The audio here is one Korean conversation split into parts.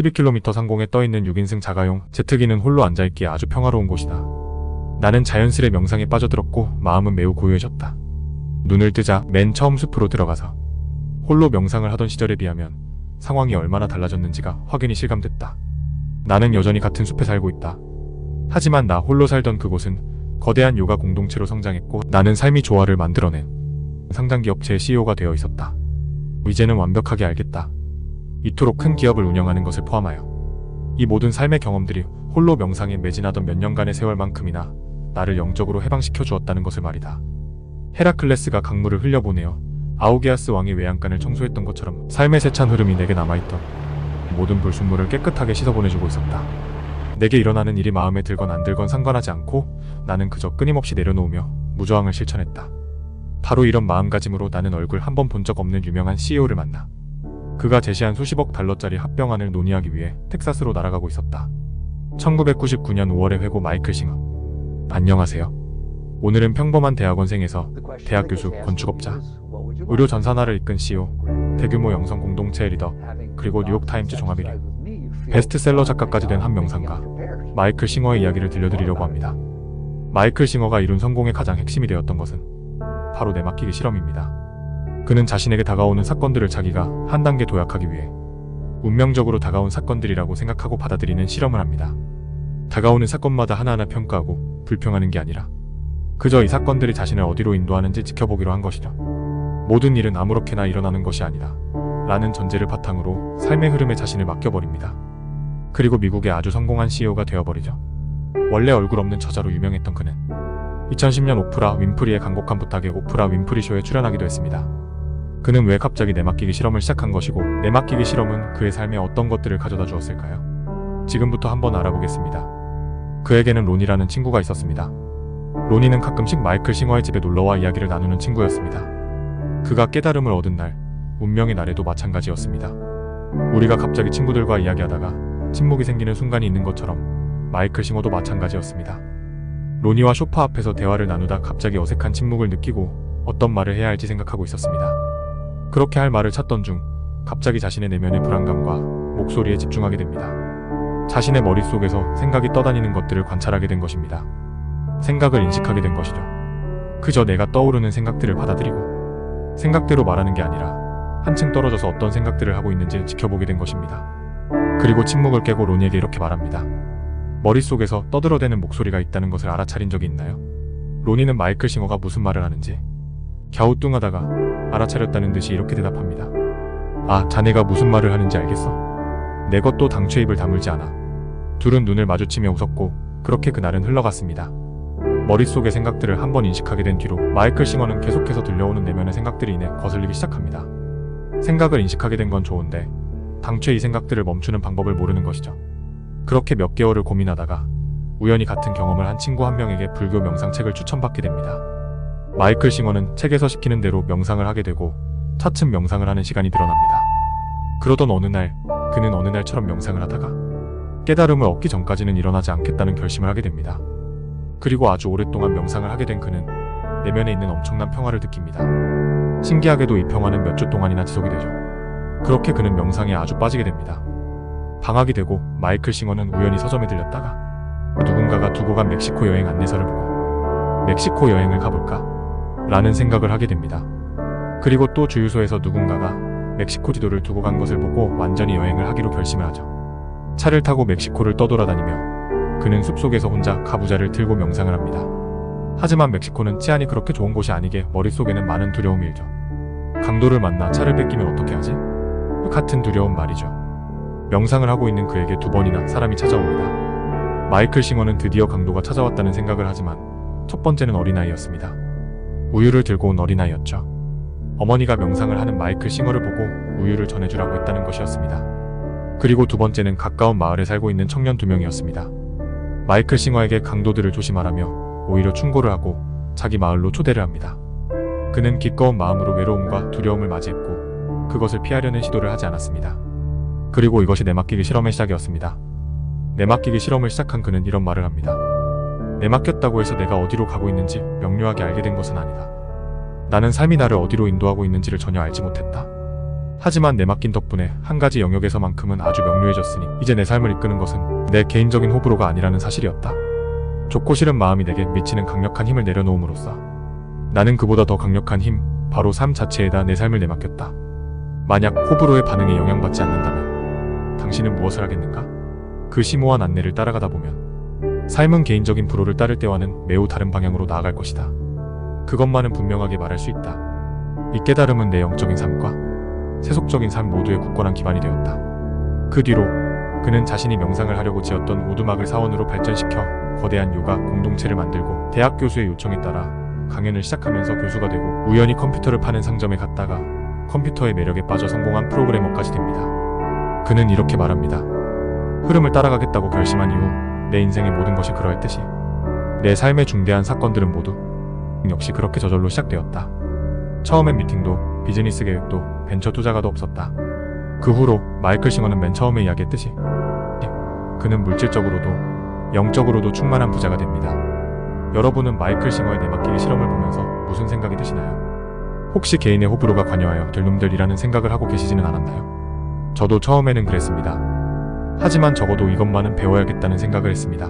12km 상공에 떠있는 6인승 자가용 제트기는 홀로 앉아있기에 아주 평화로운 곳이다. 나는 자연스레 명상에 빠져들었고 마음은 매우 고요해졌다. 눈을 뜨자 맨 처음 숲으로 들어가서 홀로 명상을 하던 시절에 비하면 상황이 얼마나 달라졌는지가 확연히 실감됐다. 나는 여전히 같은 숲에 살고 있다. 하지만 나 홀로 살던 그곳은 거대한 요가 공동체로 성장했고 나는 삶이 조화를 만들어낸 상장기업체의 CEO가 되어 있었다. 이제는 완벽하게 알겠다. 이토록 큰 기업을 운영하는 것을 포함하여 이 모든 삶의 경험들이 홀로 명상에 매진하던 몇 년간의 세월만큼이나 나를 영적으로 해방시켜 주었다는 것을 말이다. 헤라클레스가 강물을 흘려보내어 아우게아스 왕의 외양간을 청소했던 것처럼 삶의 세찬 흐름이 내게 남아있던 모든 불순물을 깨끗하게 씻어보내주고 있었다. 내게 일어나는 일이 마음에 들건 안 들건 상관하지 않고 나는 그저 끊임없이 내려놓으며 무저항을 실천했다. 바로 이런 마음가짐으로 나는 얼굴 한 번 본 적 없는 유명한 CEO를 만나 그가 제시한 수십억 달러짜리 합병안을 논의하기 위해 텍사스로 날아가고 있었다. 1999년 5월에 회고 마이클 싱어. 안녕하세요. 오늘은 평범한 대학원생에서 대학 교수, 건축업자, 의료 전산화를 이끈 CEO, 대규모 영성 공동체의 리더, 그리고 뉴욕타임즈 종합 1위, 베스트셀러 작가까지 된 한 명상가 마이클 싱어의 이야기를 들려드리려고 합니다. 마이클 싱어가 이룬 성공의 가장 핵심이 되었던 것은 바로 내맡기기 실험입니다. 그는 자신에게 다가오는 사건들을 자기가 한 단계 도약하기 위해 운명적으로 다가온 사건들이라고 생각하고 받아들이는 실험을 합니다. 다가오는 사건마다 하나하나 평가하고 불평하는 게 아니라 그저 이 사건들이 자신을 어디로 인도하는지 지켜보기로 한 것이죠. 모든 일은 아무렇게나 일어나는 것이 아니다 라는 전제를 바탕으로 삶의 흐름에 자신을 맡겨버립니다. 그리고 미국의 아주 성공한 CEO가 되어버리죠. 원래 얼굴 없는 처자로 유명했던 그는 2010년 오프라 윈프리의 간곡한 부탁에 오프라 윈프리 쇼에 출연하기도 했습니다. 그는 왜 갑자기 내맡기기 실험을 시작한 것이고 내맡기기 실험은 그의 삶에 어떤 것들을 가져다 주었을까요? 지금부터 한번 알아보겠습니다. 그에게는 론이라는 친구가 있었습니다. 론이는 가끔씩 마이클 싱어의 집에 놀러와 이야기를 나누는 친구였습니다. 그가 깨달음을 얻은 날, 운명의 날에도 마찬가지였습니다. 우리가 갑자기 친구들과 이야기하다가 침묵이 생기는 순간이 있는 것처럼 마이클 싱어도 마찬가지였습니다. 론이와 소파 앞에서 대화를 나누다 갑자기 어색한 침묵을 느끼고 어떤 말을 해야 할지 생각하고 있었습니다. 그렇게 할 말을 찾던 중 갑자기 자신의 내면의 불안감과 목소리에 집중하게 됩니다. 자신의 머릿속에서 생각이 떠다니는 것들을 관찰하게 된 것입니다. 생각을 인식하게 된 것이죠. 그저 내가 떠오르는 생각들을 받아들이고 생각대로 말하는 게 아니라 한층 떨어져서 어떤 생각들을 하고 있는지 지켜보게 된 것입니다. 그리고 침묵을 깨고 론이에게 이렇게 말합니다. 머릿속에서 떠들어대는 목소리가 있다는 것을 알아차린 적이 있나요? 론이는 마이클 싱어가 무슨 말을 하는지 갸우뚱하다가 알아차렸다는 듯이 이렇게 대답합니다. 아, 자네가 무슨 말을 하는지 알겠어? 내 것도 당최 입을 다물지 않아. 둘은 눈을 마주치며 웃었고 그렇게 그날은 흘러갔습니다. 머릿속의 생각들을 한번 인식하게 된 뒤로 마이클 싱어는 계속해서 들려오는 내면의 생각들이 인해 거슬리기 시작합니다. 생각을 인식하게 된 건 좋은데 당최 이 생각들을 멈추는 방법을 모르는 것이죠. 그렇게 몇 개월을 고민하다가 우연히 같은 경험을 한 친구 한 명에게 불교 명상책을 추천받게 됩니다. 마이클 싱어는 책에서 시키는 대로 명상을 하게 되고 차츰 명상을 하는 시간이 늘어납니다. 그러던 어느 날 그는 어느 날처럼 명상을 하다가 깨달음을 얻기 전까지는 일어나지 않겠다는 결심을 하게 됩니다. 그리고 아주 오랫동안 명상을 하게 된 그는 내면에 있는 엄청난 평화를 느낍니다. 신기하게도 이 평화는 몇 주 동안이나 지속이 되죠. 그렇게 그는 명상에 아주 빠지게 됩니다. 방학이 되고 마이클 싱어는 우연히 서점에 들렸다가 누군가가 두고 간 멕시코 여행 안내서를 보고 멕시코 여행을 가볼까? 라는 생각을 하게 됩니다. 그리고 또 주유소에서 누군가가 멕시코 지도를 두고 간 것을 보고 완전히 여행을 하기로 결심을 하죠. 차를 타고 멕시코를 떠돌아다니며 그는 숲속에서 혼자 가부좌를 들고 명상을 합니다. 하지만 멕시코는 치안이 그렇게 좋은 곳이 아니게 머릿속에는 많은 두려움이 일죠. 강도를 만나 차를 뺏기면 어떻게 하지? 같은 두려움 말이죠. 명상을 하고 있는 그에게 2번이나 사람이 찾아옵니다. 마이클 싱어는 드디어 강도가 찾아왔다는 생각을 하지만 첫 번째는 어린아이였습니다. 우유를 들고 온 어린아이였죠. 어머니가 명상을 하는 마이클 싱어를 보고 우유를 전해주라고 했다는 것이었습니다. 그리고 2번째는 가까운 마을에 살고 있는 청년 2명이었습니다. 마이클 싱어에게 강도들을 조심하라며 오히려 충고를 하고 자기 마을로 초대를 합니다. 그는 기꺼운 마음으로 외로움과 두려움을 맞이했고 그것을 피하려는 시도를 하지 않았습니다. 그리고 이것이 내맡기기 실험의 시작이었습니다. 내맡기기 실험을 시작한 그는 이런 말을 합니다. 내맡겼다고 해서 내가 어디로 가고 있는지 명료하게 알게 된 것은 아니다. 나는 삶이 나를 어디로 인도하고 있는지를 전혀 알지 못했다. 하지만 내맡긴 덕분에 한 가지 영역에서만큼은 아주 명료해졌으니 이제 내 삶을 이끄는 것은 내 개인적인 호불호가 아니라는 사실이었다. 좋고 싫은 마음이 내게 미치는 강력한 힘을 내려놓음으로써 나는 그보다 더 강력한 힘, 바로 삶 자체에다 내 삶을 내맡겼다. 만약 호불호의 반응에 영향받지 않는다면 당신은 무엇을 하겠는가? 그 심오한 안내를 따라가다 보면 삶은 개인적인 불호를 따를 때와는 매우 다른 방향으로 나아갈 것이다. 그것만은 분명하게 말할 수 있다. 이 깨달음은 내 영적인 삶과 세속적인 삶 모두의 굳건한 기반이 되었다. 그 뒤로 그는 자신이 명상을 하려고 지었던 오두막을 사원으로 발전시켜 거대한 요가 공동체를 만들고 대학 교수의 요청에 따라 강연을 시작하면서 교수가 되고 우연히 컴퓨터를 파는 상점에 갔다가 컴퓨터의 매력에 빠져 성공한 프로그래머까지 됩니다. 그는 이렇게 말합니다. 흐름을 따라가겠다고 결심한 이후 내 인생의 모든 것이 그러했듯이 내 삶의 중대한 사건들은 모두 역시 그렇게 저절로 시작되었다. 처음엔 미팅도 비즈니스 계획도 벤처 투자가도 없었다. 그 후로 마이클 싱어는 맨 처음에 이야기했듯이 그는 물질적으로도 영적으로도 충만한 부자가 됩니다. 여러분은 마이클 싱어의 내맡기기 실험을 보면서 무슨 생각이 드시나요? 혹시 개인의 호불호가 관여하여 될 놈들이라는 생각을 하고 계시지는 않았나요? 저도 처음에는 그랬습니다. 하지만 적어도 이것만은 배워야겠다는 생각을 했습니다.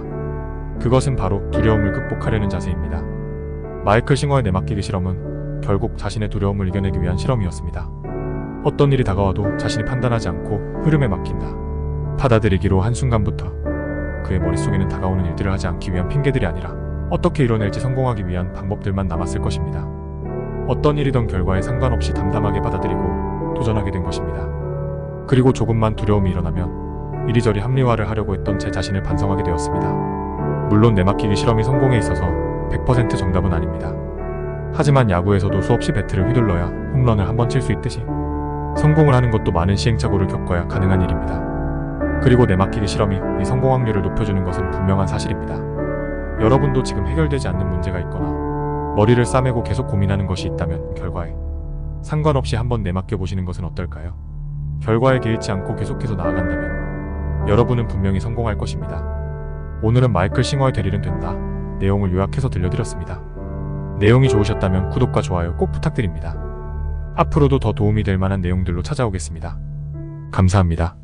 그것은 바로 두려움을 극복하려는 자세입니다. 마이클 싱어의 내맡기기 실험은 결국 자신의 두려움을 이겨내기 위한 실험이었습니다. 어떤 일이 다가와도 자신이 판단하지 않고 흐름에 맡긴다. 받아들이기로 한순간부터 그의 머릿속에는 다가오는 일들을 하지 않기 위한 핑계들이 아니라 어떻게 이뤄낼지 성공하기 위한 방법들만 남았을 것입니다. 어떤 일이든 결과에 상관없이 담담하게 받아들이고 도전하게 된 것입니다. 그리고 조금만 두려움이 일어나면 이리저리 합리화를 하려고 했던 제 자신을 반성하게 되었습니다. 물론 내맡기기 실험이 성공에 있어서 100% 정답은 아닙니다. 하지만 야구에서도 수없이 배트를 휘둘러야 홈런을 한 번 칠 수 있듯이 성공을 하는 것도 많은 시행착오를 겪어야 가능한 일입니다. 그리고 내맡기기 실험이 이 성공 확률을 높여주는 것은 분명한 사실입니다. 여러분도 지금 해결되지 않는 문제가 있거나 머리를 싸매고 계속 고민하는 것이 있다면 결과에 상관없이 한번 내맡겨 보시는 것은 어떨까요? 결과에 개의치 않고 계속해서 나아간다면 여러분은 분명히 성공할 것입니다. 오늘은 마이클 싱어의 대리는 된다. 내용을 요약해서 들려드렸습니다. 내용이 좋으셨다면 구독과 좋아요 꼭 부탁드립니다. 앞으로도 더 도움이 될 만한 내용들로 찾아오겠습니다. 감사합니다.